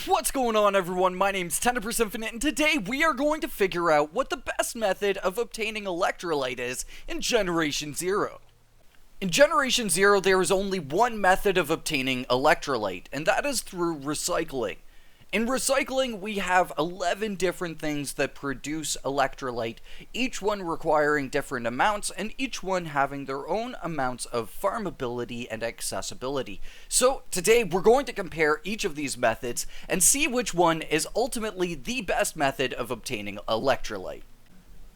What's going on, everyone? My name's 10% Infinite, and today we are going to figure out what the best method of obtaining Electrolyte is in Generation 0. In Generation 0, there is only one method of obtaining Electrolyte, and that is through recycling. In recycling, we have 11 different things that produce Electrolyte, each one requiring different amounts, and each one having their own amounts of farmability and accessibility. So, today we're going to compare each of these methods and see which one is ultimately the best method of obtaining Electrolyte.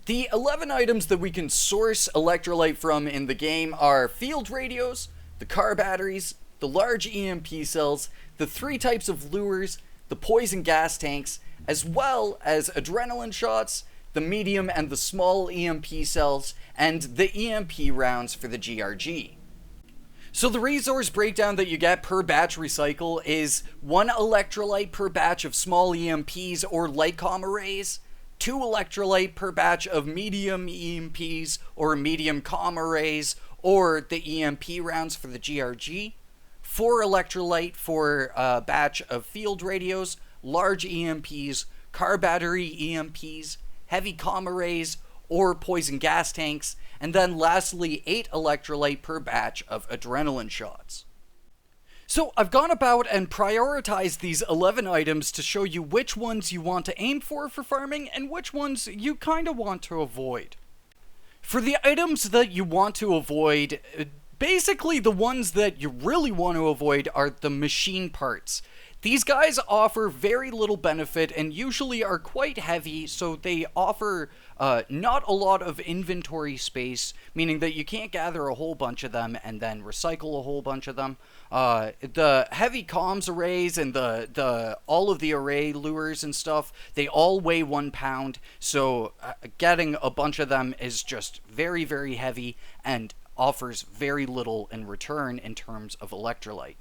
The 11 items that we can source Electrolyte from in the game are field radios, the car batteries, the large EMP cells, the 3 types of lures, the poison gas tanks, as well as adrenaline shots, the medium and the small EMP cells, and the EMP rounds for the GRG. So the resource breakdown that you get per batch recycle is 1 electrolyte per batch of small EMPs or light comm arrays, 2 electrolyte per batch of medium EMPs or medium comm arrays, or the EMP rounds for the GRG, 4 electrolyte for a batch of field radios, large EMPs, car battery EMPs, heavy comm arrays, or poison gas tanks, and then lastly 8 electrolyte per batch of adrenaline shots. So I've gone about and prioritized these 11 items to show you which ones you want to aim for farming and which ones you kind of want to avoid. For the items that you want to avoid, basically, the ones that you really want to avoid are the machine parts. These guys offer very little benefit and usually are quite heavy, so they offer not a lot of inventory space, meaning that you can't gather a whole bunch of them and then recycle a whole bunch of them. The heavy comms arrays and all of the array lures and stuff, they all weigh 1 pound, so getting a bunch of them is just very, very heavy and offers very little in return in terms of electrolyte.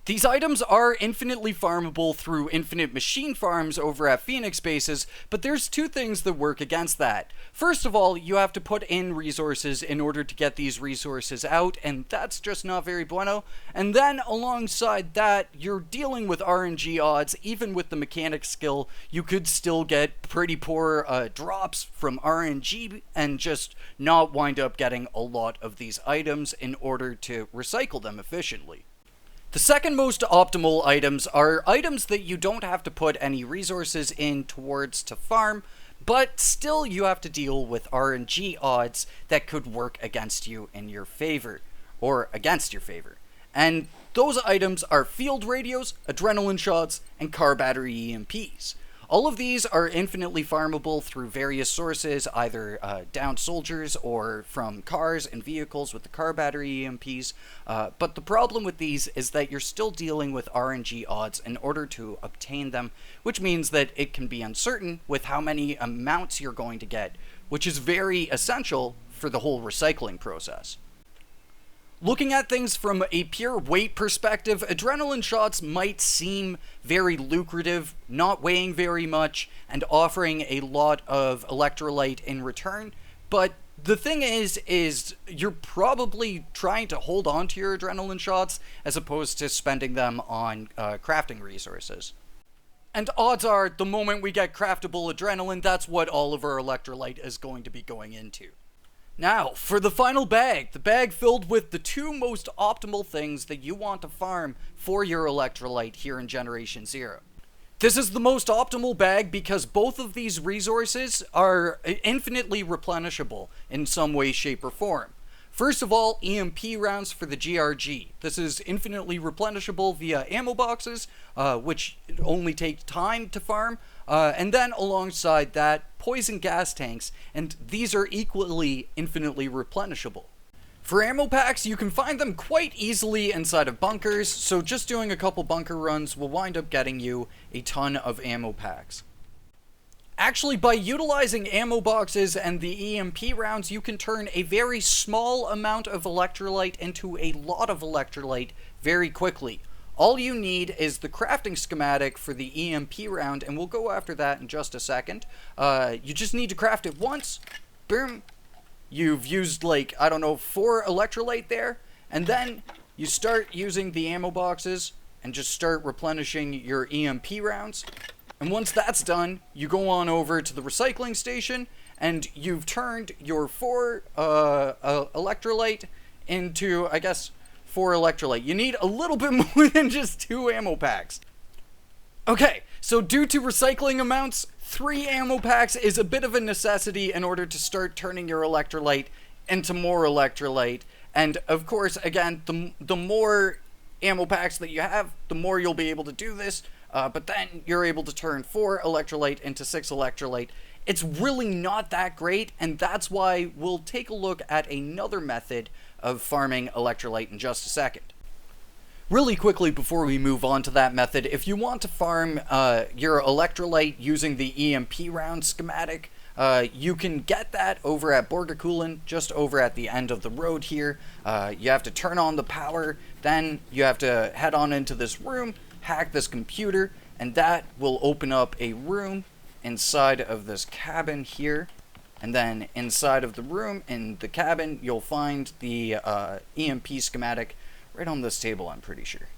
These items are infinitely farmable through infinite machine farms over at Phoenix bases, but there's 2 things that work against that. First of all, you have to put in resources in order to get these resources out, and that's just not very bueno. And then alongside that, you're dealing with RNG odds. Even with the mechanic skill, you could still get pretty poor drops from RNG and just not wind up getting a lot of these items in order to recycle them efficiently. The second most optimal items are items that you don't have to put any resources in towards to farm, but still you have to deal with RNG odds that could work against you in your favor, or against your favor. And those items are field radios, adrenaline shots, and car battery EMPs. All of these are infinitely farmable through various sources, either downed soldiers or from cars and vehicles with the car battery EMPs. But the problem with these is that you're still dealing with RNG odds in order to obtain them, which means that it can be uncertain with how many amounts you're going to get, which is very essential for the whole recycling process. Looking at things from a pure weight perspective, adrenaline shots might seem very lucrative, not weighing very much, and offering a lot of electrolyte in return, but the thing is you're probably trying to hold on to your adrenaline shots as opposed to spending them on crafting resources. And odds are, the moment we get craftable adrenaline, that's what all of our electrolyte is going to be going into. Now, for the final bag, the bag filled with the 2 most optimal things that you want to farm for your electrolyte here in Generation 0. This is the most optimal bag because both of these resources are infinitely replenishable in some way, shape, or form. First of all, EMP rounds for the GRG. This is infinitely replenishable via ammo boxes, which only take time to farm. And then alongside that, poison gas tanks, and these are equally infinitely replenishable. For ammo packs, you can find them quite easily inside of bunkers, so just doing a couple bunker runs will wind up getting you a ton of ammo packs. Actually, by utilizing ammo boxes and the EMP rounds, you can turn a very small amount of electrolyte into a lot of electrolyte very quickly. All you need is the crafting schematic for the EMP round, and we'll go after that in just a second. You just need to craft it once. Boom. You've used, 4 electrolyte there, and then you start using the ammo boxes. and just start replenishing your EMP rounds. And once that's done, you go on over to the recycling station, and you've turned your 4 electrolyte into, I guess, 4 electrolyte. You need a little bit more than just 2 ammo packs. Okay, so due to recycling amounts, 3 ammo packs is a bit of a necessity in order to start turning your electrolyte into more electrolyte. And of course, again, the more ammo packs that you have, the more you'll be able to do this. But then you're able to turn 4 electrolyte into 6 electrolyte. It's really not that great, and that's why we'll take a look at another method of farming electrolyte in just a second. Really quickly before we move on to that method, if you want to farm your electrolyte using the EMP round schematic, you can get that over at Border Coolin, just over at the end of the road here. You have to turn on the power, then you have to head on into this room, hack this computer, and that will open up a room inside of this cabin here. And then inside of the room, in the cabin, you'll find the EMP schematic right on this table, I'm pretty sure.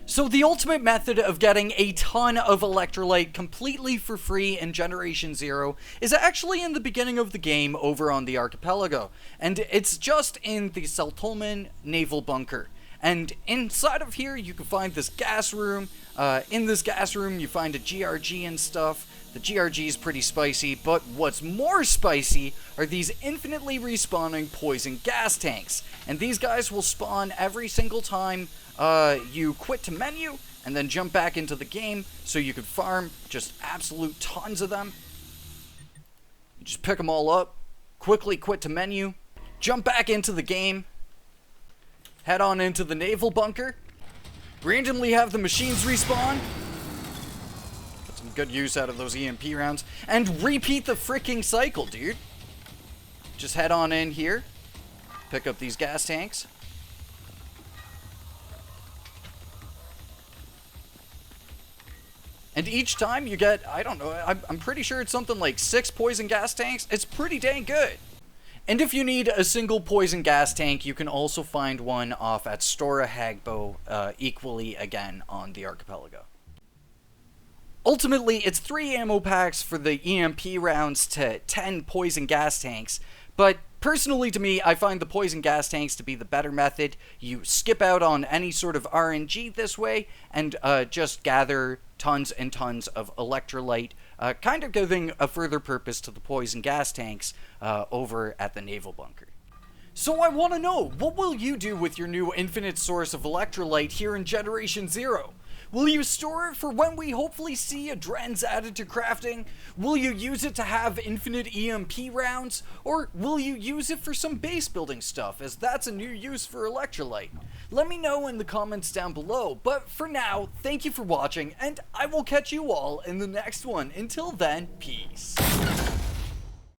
So the ultimate method of getting a ton of electrolyte completely for free in Generation Zero is actually in the beginning of the game over on the archipelago. And it's just in the Saltolman naval bunker. And inside of here, you can find this gas room. In this gas room, you find a GRG and stuff. The GRG is pretty spicy, but what's more spicy are these infinitely respawning poison gas tanks. And these guys will spawn every single time you quit to menu and then jump back into the game, so you can farm just absolute tons of them. You just pick them all up, quickly quit to menu, jump back into the game, head on into the naval bunker, randomly have the machines respawn, get some good use out of those EMP rounds, and repeat the freaking cycle, dude. Just head on in here, pick up these gas tanks, and each time you get, I don't know, I'm pretty sure it's something like 6 poison gas tanks. It's pretty dang good. And if you need a single poison gas tank, you can also find one off at Stora Hagbo, equally again on the archipelago. Ultimately, it's 3 ammo packs for the EMP rounds to 10 poison gas tanks, but personally to me, I find the poison gas tanks to be the better method. You skip out on any sort of RNG this way, and just gather tons and tons of electrolyte, kind of giving a further purpose to the poison gas tanks over at the naval bunker. So I want to know, what will you do with your new infinite source of electrolyte here in Generation Zero? Will you store it for when we hopefully see Adrens added to crafting? Will you use it to have infinite EMP rounds? Or will you use it for some base building stuff, as that's a new use for electrolyte? Let me know in the comments down below, but for now, thank you for watching, and I will catch you all in the next one. Until then, peace.